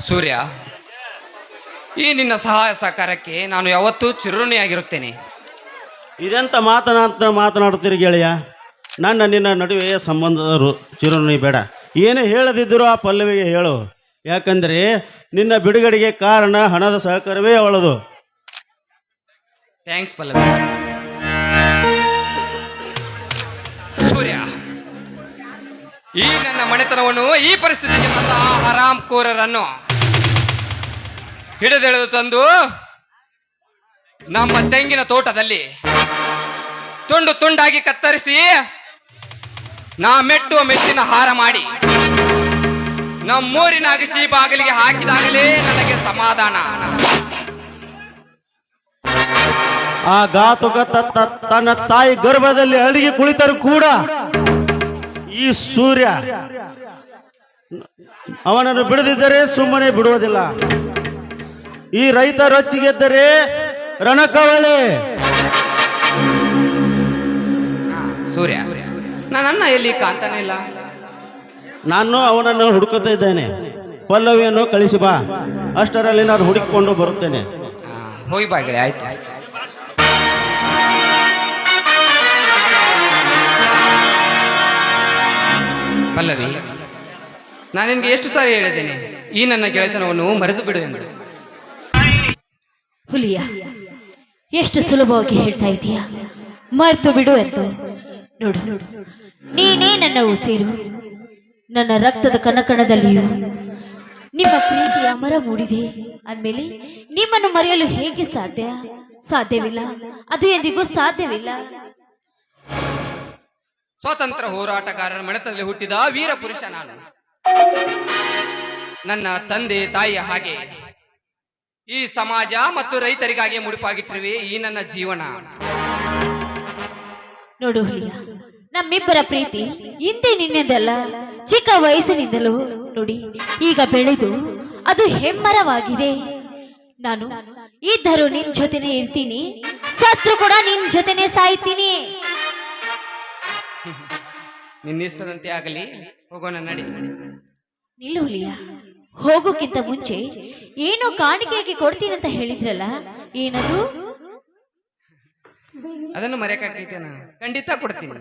ಸೂರ್ಯ, ಈ ನಿನ್ನ ಸಹಾಯ ಸಹಕಾರಕ್ಕೆ ನಾನು ಯಾವತ್ತೂ ಚಿರಋಣಿಯಾಗಿರುತ್ತೇನೆ. ಇದೆಂತ ಮಾತನಾಡ್ತೀರಿ ಗೆಳೆಯ? ನನ್ನ ನಿನ್ನ ನಡುವೆ ಸಂಬಂಧದ ಚಿರುಣಿ ಬೇಡ. ಏನೇ ಹೇಳದಿದ್ದರೂ ಆ ಪಲ್ಲವಿಗೆ ಹೇಳು. ಯಾಕಂದರೆ ನಿನ್ನ ಬಿಡುಗಡೆಗೆ ಕಾರಣ ಹಣದ ಸಹಕಾರವೇ ಅವಳದು. ಥ್ಯಾಂಕ್ಸ್ ಪಲ್ಲವಿ. ಸೂರ್ಯ, ಈ ನನ್ನ ಮನೆತನವನ್ನು ಈ ಪರಿಸ್ಥಿತಿಗೆ ತಂದ ಹರಾಮ್ ಕೋರರನ್ನು ಹಿಡಿದೆಳೆದು ತಂದು ನಮ್ಮ ತೆಂಗಿನ ತೋಟದಲ್ಲಿ ತುಂಡು ತುಂಡಾಗಿ ಕತ್ತರಿಸಿ ನಾ ಮೆಟ್ಟುವ ಮೆಟ್ಟಿನ ಹಾರ ಮಾಡಿ ನಮ್ಮೂರಿನ ಅಗಸಿ ಬಾಗಿಲಿಗೆ ಹಾಕಿದಾಗಲೇ ನನಗೆ ಸಮಾಧಾನ. ಆ ಘಾತುಕ ತನ್ನ ತಾಯಿ ಗರ್ಭದಲ್ಲಿ ಅಡಿಗೆ ಕುಳಿತರು ಕೂಡ ಈ ಸೂರ್ಯ ಅವನನ್ನು ಬಿಡದಿದ್ದರೆ ಸುಮ್ಮನೆ ಬಿಡುವುದಿಲ್ಲ. ಈ ರೈತ ರೊಚ್ಚಿಗೆದ್ದರೆ ರಣಕವಳೆ. ಸೂರ್ಯ, ನನ್ನ ಎಲ್ಲಿ ಕಾಣ್ತಾನೆ ಇಲ್ಲ. ನಾನು ಅವನನ್ನು ಹುಡುಕುತ್ತಾ ಇದ್ದೇನೆ. ಪಲ್ಲವಿಯನ್ನು ಕಳಿಸಿ ಬಾ, ಅಷ್ಟರಲ್ಲಿ ನಾನು ಹುಡುಕಿಕೊಂಡು ಬರುತ್ತೇನೆ. ಹೋಗಿ ಬಾಗಿಲೆ. ಆಯ್ತು. ಪಲ್ಲವಿ, ನಾನು ನಿನ್ಗೆ ಎಷ್ಟು ಸಾರಿ ಹೇಳಿದ್ದೇನೆ ಈ ನನ್ನ ಗೆಳೆತನವನ್ನು ಮರೆತು ಬಿಡು ಎಂದು. ಹುಲಿಯ, ಎಷ್ಟು ಸುಲಭವಾಗಿ ಹೇಳ್ತಾ ಇದೀಯ ಮರೆತು ಬಿಡು ಎಂದು. ನೋಡು, ನೀನೇ ನನ್ನ ಉಸಿರು, ನನ್ನ ರಕ್ತದ ಕಣಕಣದಲ್ಲಿಯೂ ನಿಮ್ಮ ಪ್ರೀತಿಯ ಅಮರ ಮೂಡಿದೆ ಅಂದಮೇಲೆ ನಿಮ್ಮನ್ನು ಮರೆಯಲು ಹೇಗೆ ಸಾಧ್ಯವಿಲ್ಲ. ಅದು ಎಂದಿಗೂ ಸಾಧ್ಯವಿಲ್ಲ. ಸ್ವಾತಂತ್ರ್ಯ ಹೋರಾಟಗಾರರ ಮನೆತನದಲ್ಲಿ ಹುಟ್ಟಿದ ವೀರ ಪುರುಷ ನಾನು. ನನ್ನ ತಂದೆ ತಾಯಿಯ ಹಾಗೆ ಈ ಸಮಾಜ ಮತ್ತು ರೈತರಿಗಾಗಿ ಮುಡಿಪಾಗಿಟ್ಟಿರುವೆ ಈ ನನ್ನ ಜೀವನ. ನೋಡು ಹುಲಿಯ, ನಮ್ಮಿಬ್ಬರ ಪ್ರೀತಿ ಹಿಂದೆ ನಿನ್ನೆದಲ್ಲ, ಚಿಕ್ಕ ವಯಸ್ಸಿನಿಂದಲೂ ನೋಡಿ ಈಗ ಬೆಳೆದು ಅದು ಹೆಮ್ಮರವಾಗಿದೆ. ನಾನು ಇದ್ದರೂ ನಿನ್ ಜೊತೆನೆ ಇರ್ತೀನಿ, ಸತ್ರು ಕೂಡ ನಿನ್ ಜೊತೆನೆ ಸಾಯ್ತೀನಿ. ನಿನ್ನಿಷ್ಟದಂತೆ ಆಗಲಿ, ಹೋಗೋಣ ನಡಿ. ನಿಲ್ಲು ಹುಲಿಯ, ಹೋಗೋಕ್ಕಿಂತ ಮುಂಚೆ ಏನೋ ಕಾಣಿಕೆಯಾಗಿ ಕೊಡ್ತೀನಂತ ಹೇಳಿದ್ರಲ್ಲ, ಏನದು? ಅದನ್ನು ಮರೆಯಕ್ಕಾಗ್ತೈತೇನ? ಖಂಡಿತ ಕೊಡ್ತೀನಿ.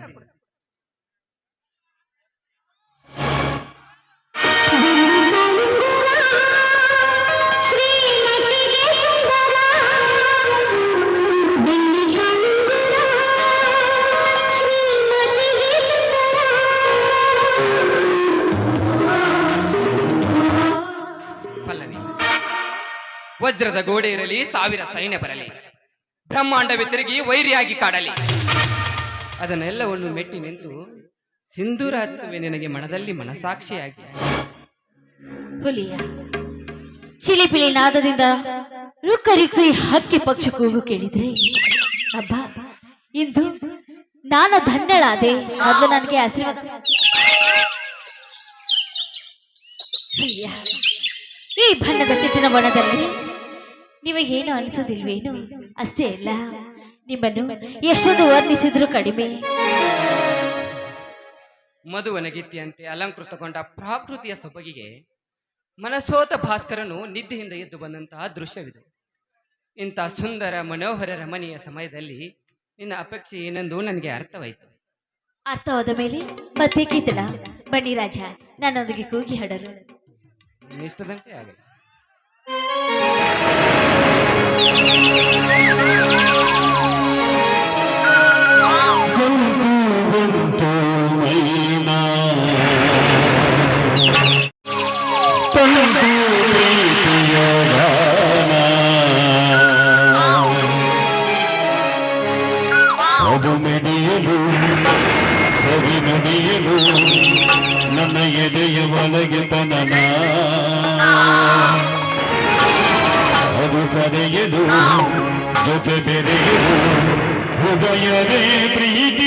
ಪಲ್ಲವಿ, ವಜ್ರದ ಗೋಡೆ ಇರಲಿ, ಸಾವಿರ ಸೈನ್ಯ ಬರಲಿ, ಬ್ರಹ್ಮಾಂಡವೇ ತಿರುಗಿ ವೈರಿಯಾಗಿ ಕಾಡಲಿ, ಅದನ್ನೆಲ್ಲವನ್ನು ಮೆಟ್ಟಿ ನಿಂತು ಸಿಂಧೂರ ಹಚ್ಚುವೆ ನಿನಗೆ ಮನದಲ್ಲಿ ಮನಸಾಕ್ಷಿಯಾಗಿ. ಹುಲಿಯ, ಚಿಲಿಪಿಲಿ ನಾದದಿಂದ ರುಕ್ಕರಿಕ್ಸಿ ಹಕ್ಕಿ ಪಕ್ಷಿ ಕೂಗು ಕೇಳಿದ್ರೆ ಅಬ್ಬ, ಇಂದು ನಾನು ಧನ್ಯಳಾದೆ. ಮೊದಲು ನನಗೆ ಆಶೀರ್ವಾದ. ಹುಲಿಯ, ಈ ಬಣ್ಣದ ಚಿಟ್ಟಿನ ಬಣ್ಣದಲ್ಲಿ ನಿಮಗೇನು ಅನಿಸೋದಿಲ್ವೇನು? ಅಷ್ಟೇ ಅಲ್ಲ, ನಿಮ್ಮನ್ನು ಎಷ್ಟೊಂದು ವರ್ಣಿಸಿದ್ರು ಕಡಿಮೆ. ಮಧುವನಗಿತ್ತಿಯಂತೆ ಅಲಂಕೃತಗೊಂಡ ಪ್ರಾಕೃತಿಯ ಸೊಬಗಿಗೆ ಮನಸೋತ ಭಾಸ್ಕರನು ನಿದ್ದೆಯಿಂದ ಎದ್ದು ಬಂದಂತಹ ದೃಶ್ಯವಿದು. ಇಂಥ ಸುಂದರ ಮನೋಹರ ರಮಣೀಯ ಸಮಯದಲ್ಲಿ ನಿನ್ನ ಅಪೇಕ್ಷೆ ಏನೆಂದು ನನಗೆ ಅರ್ಥವಾಯಿತು. ಅರ್ಥವಾದ ಮೇಲೆ ಮತ್ತೆ ಕೀತನ ಬನ್ನಿ ರಾಜ, ನನ್ನೊಂದಿಗೆ ಕೂಗಿ ಹಾಡರು. ಇಷ್ಟದಂತೆ ಆಗಲಿ. ಅದು ಮೆಡೆಯಲು ಸರಿ ನಡೆಯಲು ನನ್ನ ಎದೆಯ ಒಳಗೆ ತನನ ಅದು ಕರೆಯಲು ಜೊತೆ ಬೆರೆಯಲು ಹೃದಯವೇ ಪ್ರೀತಿ